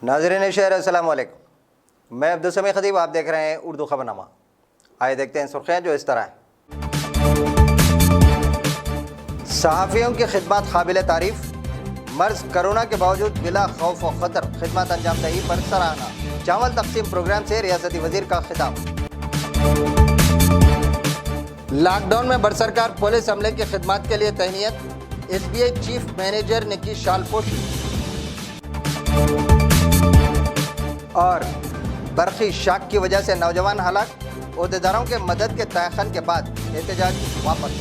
नाज़रीन शहर अस्सलाम वालेकुम। मैं अब्दुल समी खतीब, आप देख रहे हैं उर्दू खबरनामा। आइए देखते हैं सुर्खियाँ जो इस तरह हैं। सहाफ़ियों की खिदमत काबिल तारीफ़, मर्ज कोरोना के बावजूद बिला खौफ व खतर खिदमत अंजाम दही पर सराहना। चावल तकसीम प्रोग्राम से रियासती वजीर का खिताब। लॉकडाउन में बरसरकार पुलिस अमले की खिदमत के लिए तहनीयत, SBI चीफ मैनेजर ने की शालपोशी। और बरखी शाख की वजह से नौजवान हलाक, ओहदेदारों के मदद के तयखन के बाद एहतजाज वापस।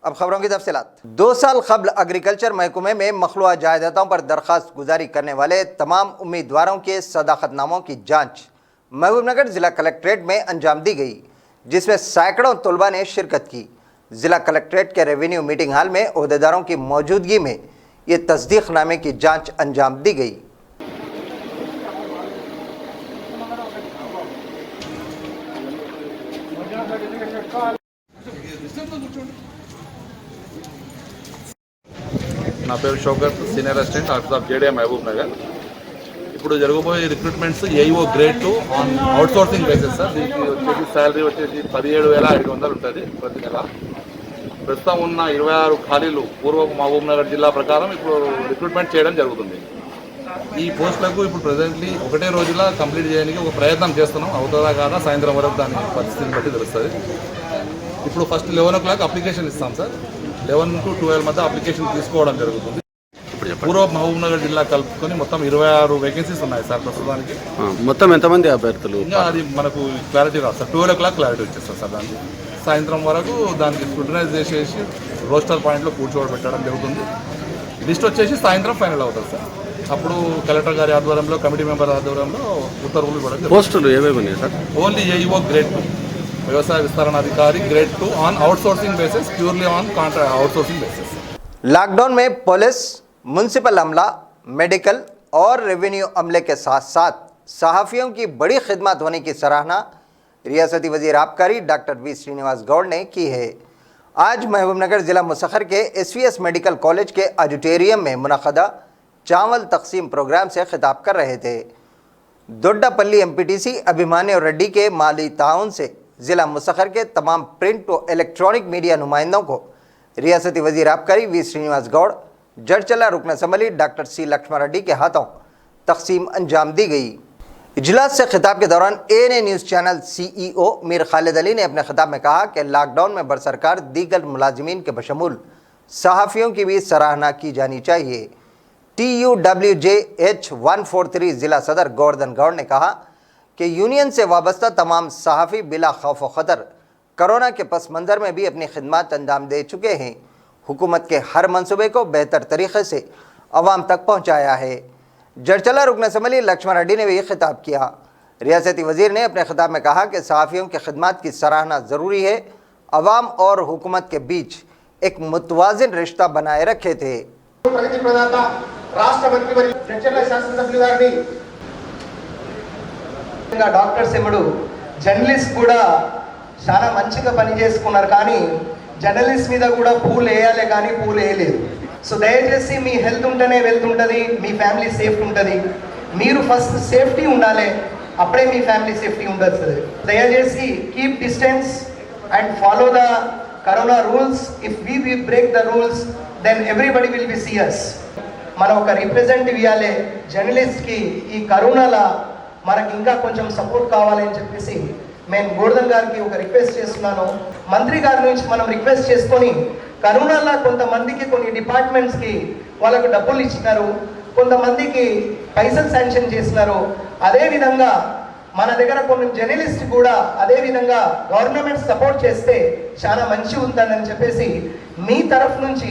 अब खबरों की तफसीलात। 2 साल कबल एग्रीकल्चर महकमे में मखलूआ जायदादों पर दरख्वास्त गुजारी करने वाले तमाम उम्मीदवारों के सदाकतनामों की जांच महबूबनगर जिला कलेक्ट्रेट में अंजाम दी गई, जिसमें सैकड़ों तलबा ने शिरकत की। जिला कलेक्ट्रेट के रेवेन्यू मीटिंग हाल में ओहदेदारों की मौजूदगी में ये तस्दीकनामे की जांच अंजाम दी गई। నా పేరు Shaukat, senior assistant office of JDA Mahabubnagar. ఇప్పుడు జరగబోయే recruitments AEO grade 2 on outsourcing basis sir. దీనికి వచ్చేసి శాలరీ వచ్చేసి 17,500 ఉంటుంది ప్రతి నెల. ప్రస్తుతం ఉన్న 26 ఖాళీలు పూర్వ మహబూబ్ నగర్ జిల్లా ప్రకారం ఇప్పుడు రిక్రూట్మెంట్ చేయడం జరుగుతుంది. ఈ పోస్టులకు ఇప్పుడు ప్రెజెంట్లీ ఒకటే రోజులా కంప్లీట్ చేయడానికి ఒక ప్రయత్నం చేస్తున్నాం. అవుతుందా కాదా సాయంత్రం వరకు దాని పరిస్థితిని బట్టి తెలుస్తుంది. ఇప్పుడు ఫస్ట్ 11 o'clock అప్లికేషన్ ఇస్తాం సార్. 11 to 12 మధ్య అప్లికేషన్ తీసుకోవడం జరుగుతుంది. పూర్వ మహబూబ్ నగర్ జిల్లా కలుపుకొని మొత్తం 26 వేకెన్సీస్ ఉన్నాయి సార్ ప్రస్తుతానికి. మొత్తం ఎంతమంది అభ్యర్థులు? ఇంకా అది మనకు క్లారిటీ రాదు సార్. 12 o'clock క్లారిటీ వచ్చేస్తారు సార్. దానికి సాయంత్రం వరకు దానికి స్క్రూటినైజ్ చేసేసి రోస్టర్ పాయింట్లో కూర్చోబెట్టడం జరుగుతుంది. లిస్ట్ వచ్చేసి సాయంత్రం ఫైనల్ అవుతుంది సార్. అప్పుడు కలెక్టర్ గారి ఆధ్వర్యంలో, కమిటీ మెంబర్ ఆధ్వర్యంలో ఉత్తర్వులు ఇవ్వడం. పోస్టులు ఏమేమి ఉన్నాయి సార్? ఓన్లీ ఏఈఓ గ్రేడ్ 2 వ్యవసాయ విస్తరణ अधिकारी grade 2 on outsourcing basis, purely on contract outsourcing basis. Lockdown में पुलिस, म्युनिसिपल अमला, मेडिकल और रेवेन्यू अमले के साथ साथ सहाफ़ियों की बड़ी खिदमत होने की सराहना रियासती वजीर आबकारी डॉक्टर वी श्रीनिवास गौड़ ने की है। आज महबूबनगर ज़िला मुसखर के SVS मेडिकल कॉलेज के ऑडिटोरियम में मुनक़दा चावल तकसीम प्रोग्राम से खिताब कर रहे थे। दोड्डापल्ली MPTC अभिमान्यु रेड्डी के माली ताउन से ज़िला मुसखर के तमाम प्रिंट व इलेक्ट्रॉनिक मीडिया नुमाइंदों को रियासती वजीर आबकारी वी श्रीनिवास गौड़, जड़चला रुकन assembly doctor C Lakshman Reddy के हाथों तकसीम अंजाम दी गई। इजलास से खिताब के दौरान ANA news channel CEO Mir Khalid Ali ने अपने खिताब में कहा कि लॉकडाउन में बरसरकार दीगर मुलाजिमीन के बशमूल सहाफ़ियों की भी सराहना की जानी चाहिए। TUWJH 143 ज़िला सदर गोवर्धन गौड़ ने कहा कि यूनियन से वाबस्ता तमाम सहाफ़ी बिला खौफ व खतर कोरोना के पस मंज़र में भी अपनी खिदमत अंजाम दे चुके हैं। हुकूमत के हर मंसूबे को बेहतर तरीक़े से अवाम तक पहुँचाया है। जड़चला रुकन असम्बली लक्ष्मण रेड्डी ने भी खिताब किया। रियासती वज़ीर ने अपने खिताब में कहा कि सहाफ़ियों की खिदमत की सराहना ज़रूरी है। अवाम और हुकूमत के बीच एक मुतवाज़िन रिश्ता बनाए रखे थे। డాక్టర్ సెమ్ముడు జర్నలిస్ట్ కూడా చాలా మంచిగా పని చేసుకున్నారు, కానీ జర్నలిస్ట్ మీద కూడా పూలు వేయాలి కానీ పూలు వేయలేదు. సో దయచేసి మీ హెల్త్ ఉంటేనే వెల్త్ ఉంటుంది, మీ ఫ్యామిలీ సేఫ్టీ ఉంటుంది. మీరు ఫస్ట్ సేఫ్టీ ఉండాలి, అప్పుడే మీ ఫ్యామిలీ సేఫ్టీ ఉండదు. దయచేసి keep distance and follow the corona rules. If we break the rules then everybody will be serious. మనం ఒక రిప్రజెంటేటివ్ ఇవ్వాలి జర్నలిస్ట్కి. ఈ కరోనాలో మనకి ఇంకా కొంచెం సపోర్ట్ కావాలని చెప్పేసి నేను గోవర్ధన్ గారికి ఒక రిక్వెస్ట్ చేస్తున్నాను. మంత్రి గారి నుంచి మనం రిక్వెస్ట్ చేసుకొని కరోనాలో కొంతమందికి కొన్ని డిపార్ట్మెంట్స్కి వాళ్ళకు డబ్బులు ఇచ్చినారు, కొంతమందికి పైసలు శాంక్షన్ చేసినారు. అదేవిధంగా మన దగ్గర కొన్ని జర్నలిస్ట్ కూడా అదేవిధంగా గవర్నమెంట్ సపోర్ట్ చేస్తే చాలా మంచి ఉంటుందని చెప్పేసి మీ తరఫు నుంచి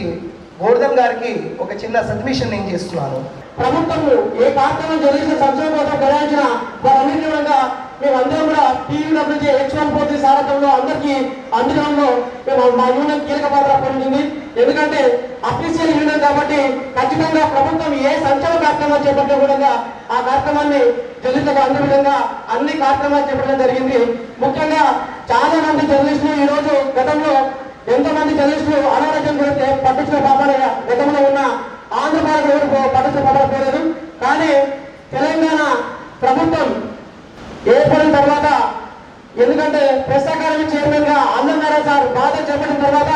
గోవర్ధన్ గారికి ఒక చిన్న సబ్మిషన్ నేను చేస్తున్నాను. ప్రభుత్వం ఏ కార్యక్రమం జరిగిన సంక్షేమ కోసం ప్రయాణించిన వారన్నింటి విధంగా మేమందరం కూడా TUWJ H143 సారథ్యంలో అందరికీ అందించడంలో మేము మా యూనియన్ కీలక పాత్ర పోషించింది. ఎందుకంటే అఫీషియల్ యూనియన్ కాబట్టి ఖచ్చితంగా ప్రభుత్వం ఏ సంక్షేమ కార్యక్రమాలు చేపట్టే విధంగా ఆ కార్యక్రమాన్ని జర్నలిస్టులకు అందే విధంగా అన్ని కార్యక్రమాలు చేపట్టడం జరిగింది. ముఖ్యంగా చాలా మంది జర్నలిస్టులు ఈరోజు గతంలో ఎంతమంది జర్నలిస్టులు అనారోగ్యం గురించి పట్టించిన పాపాల గతంలో ఉన్న ఆంధ్రప్రదేశ్ ఎవరు పట్టించుకోవలేదు. కానీ తెలంగాణ ప్రభుత్వం ఏర్పడిన తర్వాత, ఎందుకంటే ప్రెస్ అకాడమీ చైర్మన్ గా అన్ననారాయణ సార్ బాధ్యత చేపట్టిన తర్వాత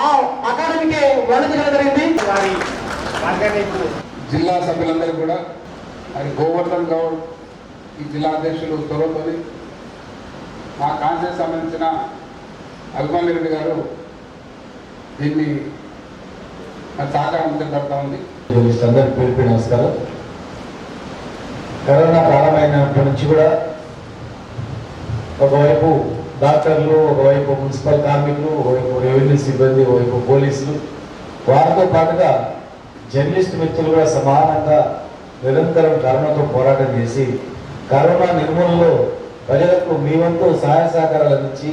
ఆ అకాడమీకి వర్ణించడం జరిగింది. జిల్లా సభ్యులందరూ కూడా మరి గోవర్ధన్ గౌడ్ ఈ జిల్లా అధ్యక్షులు త్వరతోని మా కాన్సెన్స్ సంబంధించిన అభిమాని రెడ్డి గారు దీన్ని మరి సహకారం పడతా ఉంది. అందరికీ పేరు నమస్కారం. కరోనా ప్రారంభమైనప్పటి నుంచి కూడా ఒకవైపు డాక్టర్లు, ఒకవైపు మున్సిపల్ కార్మికులు, ఒకవైపు రెవెన్యూ సిబ్బంది, ఒకవైపు పోలీసులు, వారితో పాటుగా జర్నలిస్ట్ మిత్రులు కూడా సమానంగా నిరంతరం కరోనాతో పోరాటం చేసి కరోనా నిర్మూలనలో ప్రజలకు మీ వంతు సహాయ సహకారాలు అందించి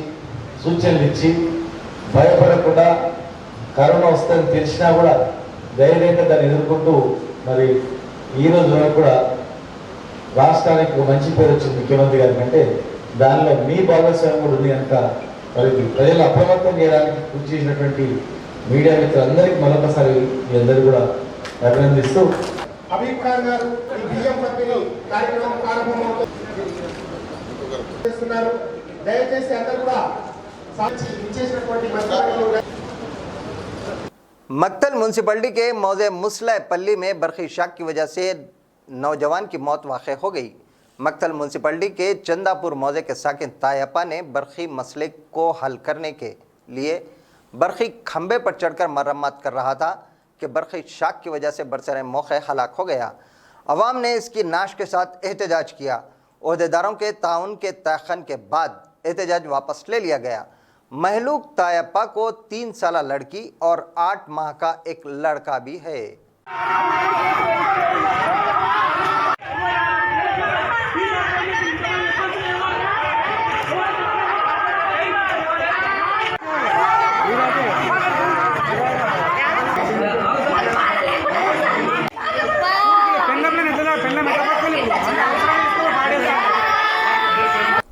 సూచనలు ఇచ్చి భయపడకుండా కరోనా వస్తుందని తెలిసినా కూడా ధైర్యంగా దాన్ని ఎదుర్కొంటూ మరి ఈ రోజు వరకు కూడా రాష్ట్రానికి ఒక మంచి పేరు వచ్చింది ముఖ్యమంత్రి గారి కంటే. దానిలో మీ భాగస్వామ్యం కూడా ఉంది కనుక మరి ప్రజలు అప్రమత్తం చేయడానికి కృషి చేసినటువంటి మీడియా మిత్రులందరికీ మరొకసారి మీ అందరూ కూడా అభినందిస్తూ అభిప్రాయం గారు ఈ బియ్యం పంపిణీ కార్యక్రమం ప్రారంభమవుతున్నారు. దయచేసి అందరూ కూడా ఇచ్చేసినటువంటి मक्तल म्यूनसिपलिटी के मौजे मुसलह पल्ली में बरखी शाख की वजह से नौजवान की मौत वाक़ हो गई। मक्तल म्यूनसिपलिटी के चंदापुर मौजे के साकिन तायपा ने बरखी मसले को हल करने के लिए बरखी खंबे पर चढ़कर मरम्मत कर रहा था कि बरखी शाख की वजह से बरसरे मौके हलाक हो गया। अवाम ने इसकी नाश के साथ एहतजाज किया। ओहदेदारों के ताउन के तयखन के बाद एहतजाज वापस ले लिया गया। महलूक तायप्पा को 3 साल लड़की और 8 माह का एक लड़का भी है।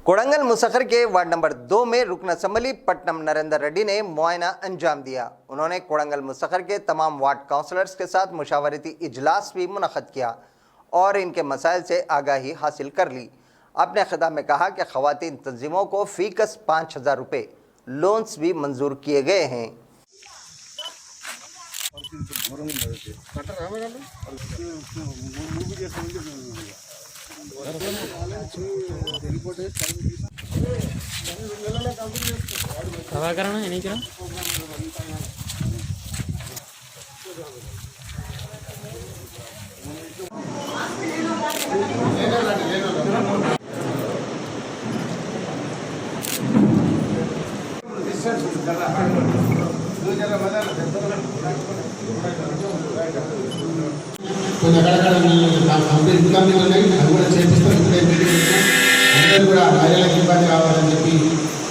कोड़ंगल मुसखर के वार्ड नंबर 2 में रुकन असम्बली पट्टनम नरेंद्र रेड्डी ने मुआयना अंजाम दिया। उन्होंने कोड़ंगल मुसखर के तमाम वार्ड काउंसलर्स के साथ मुशावरती इजलास भी मुनक़द किया और इनके मसाइल से आगाही हासिल कर ली। अपने खिताब में कहा कि ख़वातीन तंजीमों को फ़ीकस 5,000 रुपये लोन्स भी मंजूर किए गए हैं। కొన్ని అక్కడక్కడ కంప్లీట్ కంపెనీలు ఉన్నాయి, అవి కూడా చేపిస్తాం. ఇప్పుడే మీటింగ్ పెట్టినాం. అందరూ కూడా మహిళలకు ఇబ్బంది కావాలని చెప్పి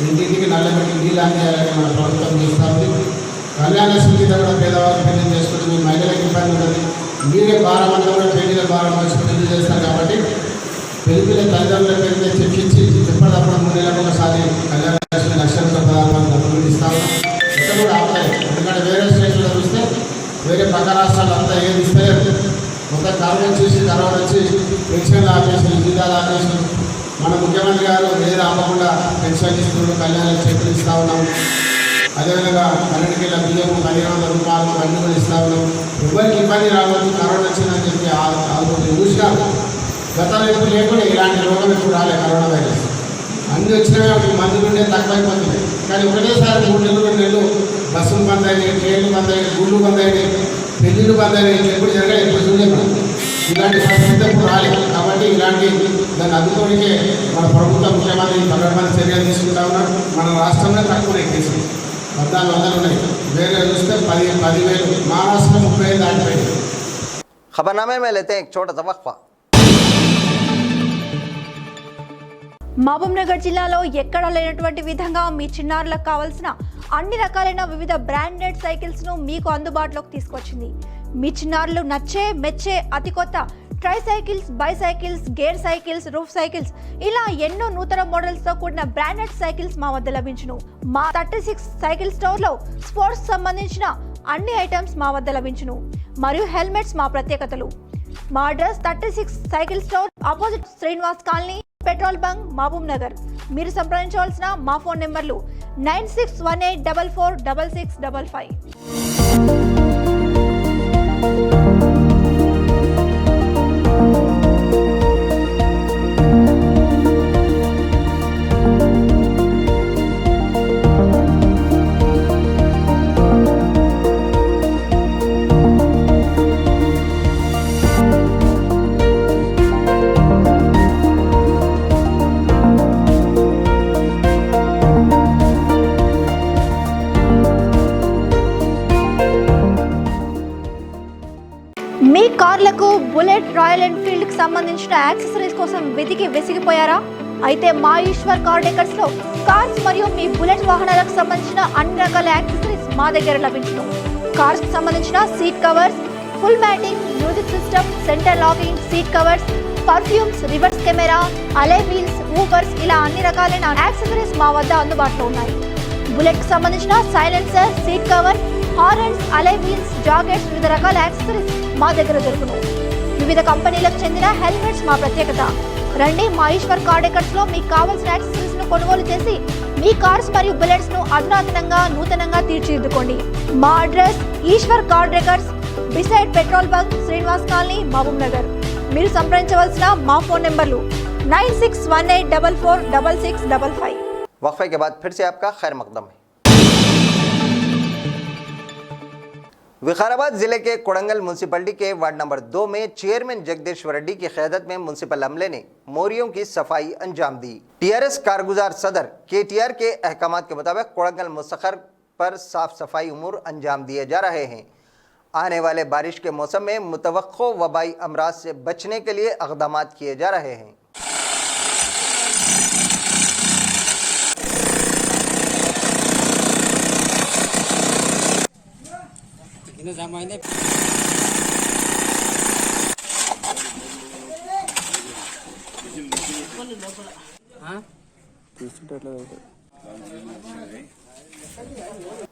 ఇంటింటికి నల్లబెట్టి నీళ్ళు అందించాలని మన ప్రభుత్వం చేస్తూ ఉంది. కళ్యాణ లక్ష్మి కింద కూడా పేదవాళ్ళు పెళ్లి చేసుకుంటే మీ మహిళలకు ఇబ్బంది ఉంటుంది. మీరే భారం అంతా కూడా పెళ్లిల భారం వచ్చి పెళ్లి చేస్తారు కాబట్టి పెళ్లి తల్లిదండ్రుల పేరు మీద చెప్పించి ఎప్పటికప్పుడు 3 నెలలకు ఒకసారి కళ్యాణ లక్ష్మి లక్షలతో డబ్బులు ఇస్తా ఉన్నాం. ఇక్కడ కూడా ఆపలేదు. ఎందుకంటే వేరే స్టేట్లలో చూస్తే వేరే పక్క రాష్ట్రాలు అంతా ఏది ఇస్తాయో మొత్తం కరోనా వచ్చి పెన్షన్లు ఆపేసి జీతాలు ఆపేసి మన ముఖ్యమంత్రి గారు ఏది ఆపకుండా పెన్షన్ ఇస్తున్నారు, కళ్యాణ చెక్కులు ఇస్తూ ఉన్నాం. అదేవిధంగా 12 కిలో బియ్యం 1500 రూపాయలు అన్నీ కూడా ఇస్తూ ఉన్నాం. ఎవరికి ఇబ్బంది రావద్దు, కరోనా వచ్చిందని చెప్పి చూసినా గతంలో ఎప్పుడు లేకుండా ఇలాంటి రోగం ఎప్పుడు రాలే. కరోనా వైరస్ అన్నీ వచ్చినా మంది నుండే తక్కువైపోతున్నాయి. కానీ ఒకటేసారి 3 నెలలు 2 నెలలు బస్సులు బంద్ అయినాయి, ట్రైన్లు బంద్ అయినాయి, గుళ్ళు బంద్ అయినాయి, పెళ్లిళ్ళు బంద్ అయినాయి. ఎప్పుడు జరగాలి, ఎప్పుడు చూడలేదు. ఇలాంటి పరిస్థితి ఎప్పుడు రాలేదు. కాబట్టి ఇలాంటి దాన్ని అందుకోనికే మన ప్రభుత్వం ముఖ్యమంత్రి పగడమైన చర్యలు తీసుకుంటా ఉన్నారు. మన రాష్ట్రంలో తక్కువ కేసులు 1400 ఉన్నాయి. వేరే చూస్తే 10,000, మహారాష్ట్ర 35 దాటిపోయింది. खबरनामे में लेते हैं एक छोटा सा वक्फा। మహబూబ్నగర్ జిల్లాలో ఎక్కడా లేనటువంటి విధంగా మీ చిన్నారులకు కావాల్సిన అన్ని రకాలైన వివిధ బ్రాండెడ్ సైకిల్స్ ను మీకు అందుబాటులోకి తీసుకొచ్చింది. మీ చిన్నారులు నచ్చే మెచ్చే అతి కొత్త try cycles, bicycles, gear cycles, roof cycles ఇలా ఎన్నో నూతన మోడల్స్ తో కూడిన బ్రాండెడ్ సైకిల్స్ మా వద్ద లభించును. మా 36 సైకిల్ స్టోర్ లో స్పోర్ట్స్ సంబంధించిన అన్ని ఐటమ్స్ మా వద్ద లభించును మరియు హెల్మెట్స్ మా ప్రత్యేకతలు. మా address 36 cycle store opposite Srinivas colony, petrol bunk, Mahabubnagar. మీరు సంప్రదించవలసిన మా ఫోన్ నెంబర్లు 9618446655. మీ కార్లకు బుల్లెట్, రాయల్ ఎన్ఫీల్డ్కి సంబంధించిన యాక్సెసరీస్ కోసం వెతికి విసిగిపోయారా? అయితే మా ఈశ్వర్ కార్ డెకర్స్లో కార్స్ మరియు మీ బుల్లెట్ వాహనాలకు సంబంధించిన అన్ని రకాల యాక్సెసరీస్ మా దగ్గర లభించును. కార్స్కి సంబంధించిన seat covers, full matting, music system, centre locking, seat covers, perfumes, reverse camera, అలే వీల్స్, ఊబర్స్ ఇలా అన్ని రకాలైన యాక్సెసరీస్ మా వద్ద అందుబాటులో ఉన్నాయి. బుల్లెట్కి సంబంధించిన సైలెన్సర్, సీట్ కవర్, హార్న్స్, అలే వీల్స్, జాకెట్స్, వివిధ రకాల యాక్సెసరీస్ మా దగ్గర దొరుకును. వివిధ కంపెనీలకు చెందిన హెల్మెట్స్ మా ప్రత్యేకత. రండి, మా ఈశ్వర్ కార్ డెకర్స్లో మీకు కావాల్సిన యాక్సెసరీస్ ను కొనుగోలు చేసి మీ కార్స్ మరియు బుల్లెట్స్ ను అధునాతనంగా, నూతనంగా తీర్చిదిద్దుకోండి. మా address Eshwar car decors, beside petrol bunk, Srinivas colony, Mahabubnagar. మీరు సంప్రదించవలసిన మా ఫోన్ నెంబర్లు 9618446655. वक्फे के बाद फिर से आपका खैर मकदम है। विकाराबाद जिले के कोड़ंगल म्यूनसिपलिटी के वार्ड नंबर 2 में चेयरमैन जगदीश्वर रेड्डी की क़यादत में म्यूनसिपल अमले ने मोरियों की सफाई अंजाम दी। टीआरएस कारगुजार सदर केटीआर के अहकामात के मुताबिक कोड़ंगल मुस्तखर पर साफ सफाई उमूर अंजाम दिए जा रहे हैं। आने वाले बारिश के मौसम में मुतवक्को वबाई अमराज से बचने के लिए इक़दामात किए जा रहे हैं।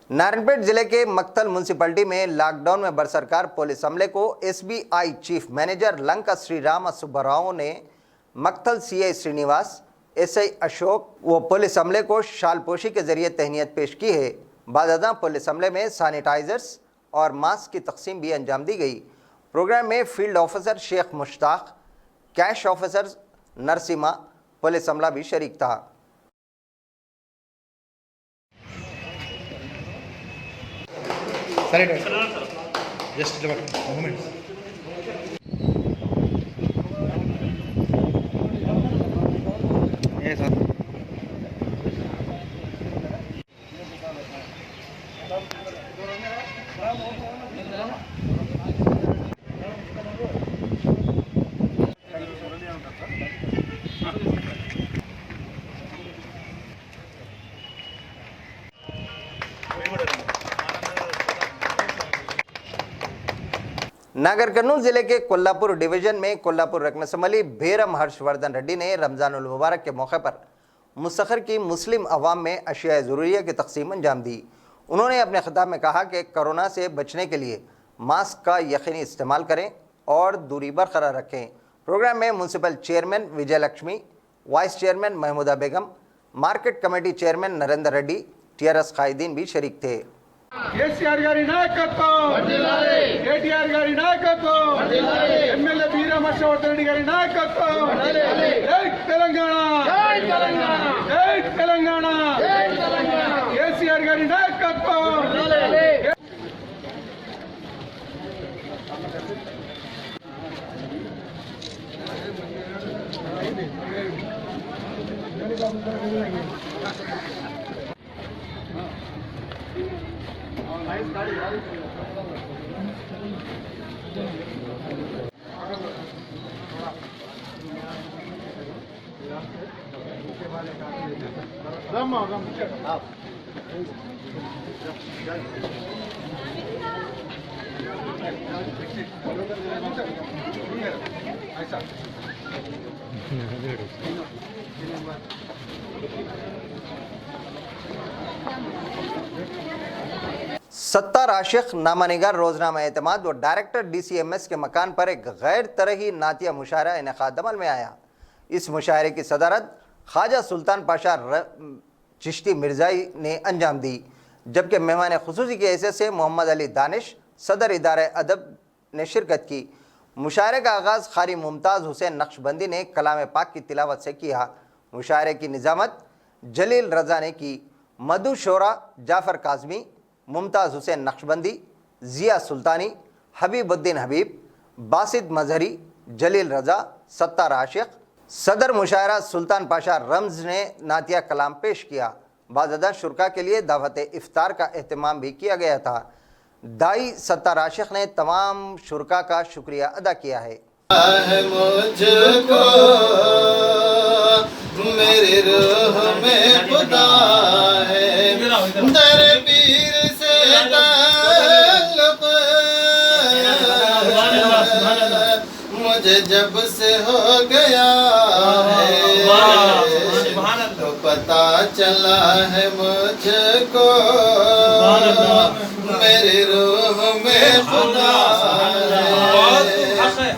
नारायणपेट जिले के मक्तल म्यूनसिपलिटी में लॉकडाउन में बरसरकार पुलिस अमले को SBI chief manager Lanka Shriram Subbarao ने मक्तल सीआई श्रीनिवास, एसआई अशोक व पुलिस अमले को शालपोशी के जरिए तहनीत पेश की है। बादअज़ां पुलिस अमले में सैनिटाइजर्स और मास्क की तकसीम भी अंजाम दी गई। प्रोग्राम में field officer Sheikh Mushtaq, cash officer Narasimha, police अमला भी शरीक था। नागर कर्नूल जिले के कोल्हापुर डिवीजन में कोल्हापुर रत्नसमली भेरम हर्षवर्धन रेड्डी ने रमज़ानुल मुबारक के मौके पर मुस्तखर की मुस्लिम अवाम में अशिया ज़रूरिया की तकसीम अंजाम दी। उन्होंने अपने खिताब में कहा कि कोरोना से बचने के लिए मास्क का यकीनी इस्तेमाल करें और दूरी बरकरार रखें। प्रोग्राम में municipal chairman Vijay Lakshmi, vice chairman Mahmooda Begum, market committee chairman Narendra Reddy, TRS कायदीन भी शरीक थे। కేసీఆర్ గారి నాయకత్వం, కేటీఆర్ గారి నాయకత్వం, ఎమ్మెల్యే వీరం హర్షవర్ధన్ రెడ్డి గారి నాయకత్వం, జై తెలంగాణ, జై తెలంగాణ, జై తెలంగాణ, కేసీఆర్ గారి నాయకత్వం. सत्तार आशिक नामानिगार रोजनामा एतमाद व डायरेक्टर DCMS के मकान पर एक गैर तरही नातिया मुशायरा इनेकाद अमल में आया। इस मुशायरे की सदारत ख्वाजा सुल्तान पाशा चिश्ती मिर्ज़ाई ने अंजाम दी, जबकि मेहमान खुसूसी की हैसियत से मोहम्मद अली दानिश सदर इदारे अदब ने शिरकत की। मुशायरे का आगाज़ क़ारी मुमताज़ हुसैन नक्शबंदी ने कलाम पाक की तिलावत से किया। मुशायरे की निज़ामत जलील रज़ा ने की। मधु शोरा जाफ़र काज़मी, मुमताज़ हुसैन नक्शबंदी, ज़िया सुल्तानी, हबीबुद्दीन हबीब, बासित मजहरी, जलील रज़ा, सत्तार आशिक, सदर मुशायरा सुल्तान पाशा रम्ज़ ने नातिया कलाम पेश किया। बाज़दा शुरका के लिए दावत इफ्तार का एहतमाम भी किया गया था। दाई सत्तार आशिक ने तमाम शुरका का शुक्रिया अदा किया है। मुझको मेरी रूह में खुदा है, दर पीर से ताल्लुक़ मुझे जब से हो गया है, तो पता चला है मुझको मेरी रूह में खुदा है।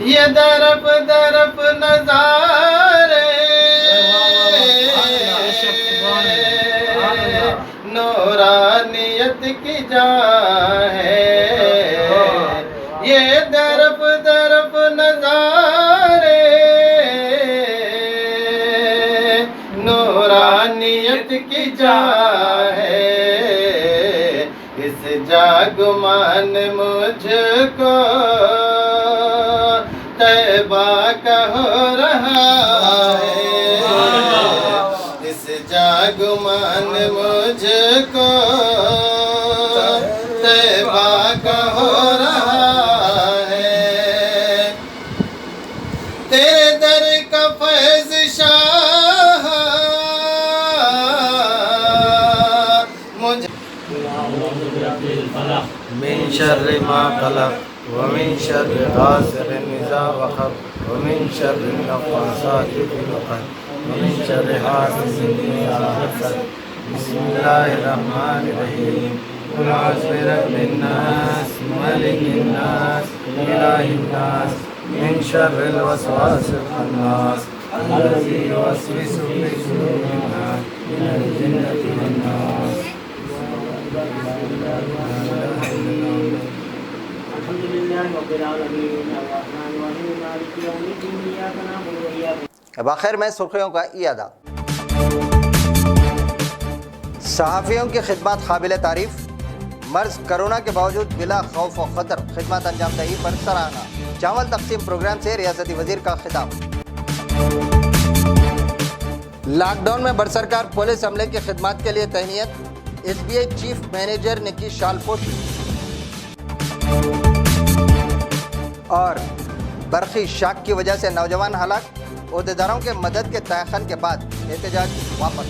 ये दरप दरप नज़ारे नूरानियत की जा है, ये दरप दरप नज़ारे नूरानियत की जा है। इस जागुमान मुझको तैबा का हो रहा है, इस जागुमान मुझको तैबा का हो रहा है। तेरे दर का फैज़ शाह मुझे मिन शर्रि मा खलक़ वमिन शर्रि गासिक़िन इज़ा वक़ब वमिन शर्रि नफ़्फ़ासाति फ़िल उक़द वमिन शर्रि हासिदिन इज़ा हसद। बिस्मिल्लाहिर रहमानिर रहीम। कुल अऊज़ु बिरब्बिन नास मलिकिन नास इलाहिन नास मिन शर्रिल वसवासिल खन्नास अल्लज़ी युवस्विसु फ़ी सुदूरिन नास मिनल जिन्नति वन नास। अब आखिर में सुर्खियों का इयादा। सहाफ़ियों की खिदमत काबिल तारीफ। मर्ज कोरोना के बावजूद बिला खौफ व खतर खिदमत अंजाम दही पर सराहना। चावल तकसीम प्रोग्राम से रियासती वजीर का खिताब। लॉकडाउन में बरसरकार पुलिस अमले की खिदमत के लिए तहनीयत। SBI चीफ मैनेजर ने की शालपोशी। और बरखी शाख की वजह से नौजवान हलाक, ओहदेदारों के मदद के तयखन के बाद एहतजाज वापस।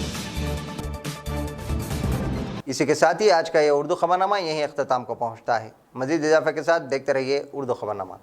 इसी के साथ ही आज का ये उर्दू खबरनामा यहीं अख्ताम को पहुंचता है। मज़ीद इजाफे के साथ देखते रहिए उर्दू खबरनामा।